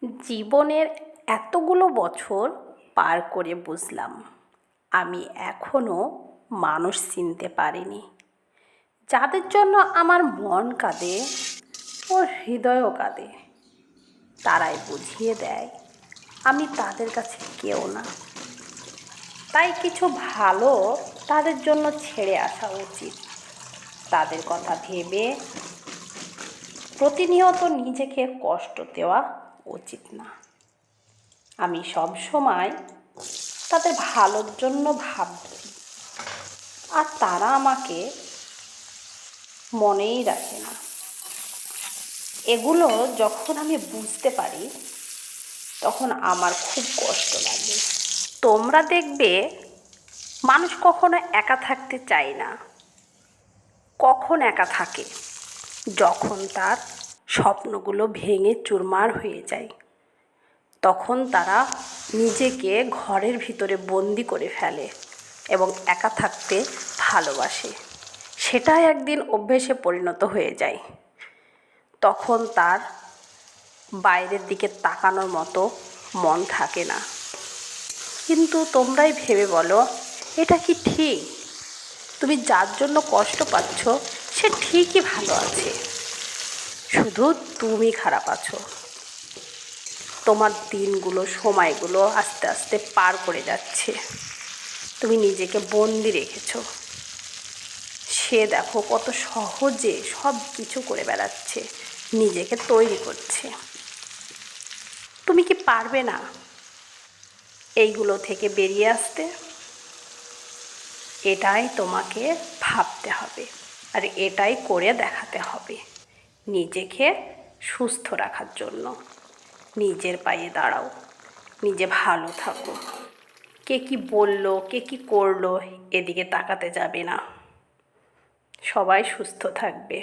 জীবনের এতগুলো বছর পার করে বুঝলাম আমি এখনো মানুষ চিনতে পারিনি। যাদের জন্য আমার মন কাঁদে ও হৃদয়ও কাঁদে, তারাই বুঝিয়ে দেয় আমি তাদের কাছে কেউ না। তাই কিছু ভালো তাদের জন্য ছেড়ে আসা উচিত। তাদের কথা ভেবে প্রতিনিয়ত নিজেকে কষ্ট দেওয়া উচিত না। আমি সব সময় তাদের ভালোর জন্য ভাবি, আর তারা আমাকে মনেই রাখে না। এগুলো যখন আমি বুঝতে পারি তখন আমার খুব কষ্ট লাগে। তোমরা দেখবে মানুষ কখনো একা থাকতে চায় না। কখন একা থাকে? যখন তার স্বপ্নগুলো ভেঙে চুরমার হয়ে যায়, তখন তারা নিজেকে ঘরের ভিতরে বন্দি করে ফেলে এবং একা থাকতে ভালোবাসে। সেটাই একদিন অভ্যেসে পরিণত হয়ে যায়। তখন তার বাইরের দিকে তাকানোর মতো মন থাকে না। কিন্তু তোমরাই ভেবে বলো, এটা কি ঠিক? তুমি যার জন্য কষ্ট পাচ্ছ সে ঠিকই ভালো আছে, শুধু তুমি খারাপ আছো। তোমার দিনগুলো, সময়গুলো আস্তে আস্তে পার করে যাচ্ছে, তুমি নিজেকে বন্দি রেখেছো। সে দেখো কত সহজে সব কিছু করে বেড়াচ্ছে, নিজেকে তৈরি করছে। তুমি কি পারবে না এইগুলো থেকে বেরিয়ে আসতে? এটাই তোমাকে ভাবতে হবে, আর এটাই করে দেখাতে হবে নিজেকে সুস্থ রাখার জন্য। নিজের পায়ে দাঁড়াও, নিজে ভালো থাকো। কে কি বললো, কে কি করলো, এদিকে তাকাতে যাবে না। সবাই সুস্থ থাকবে।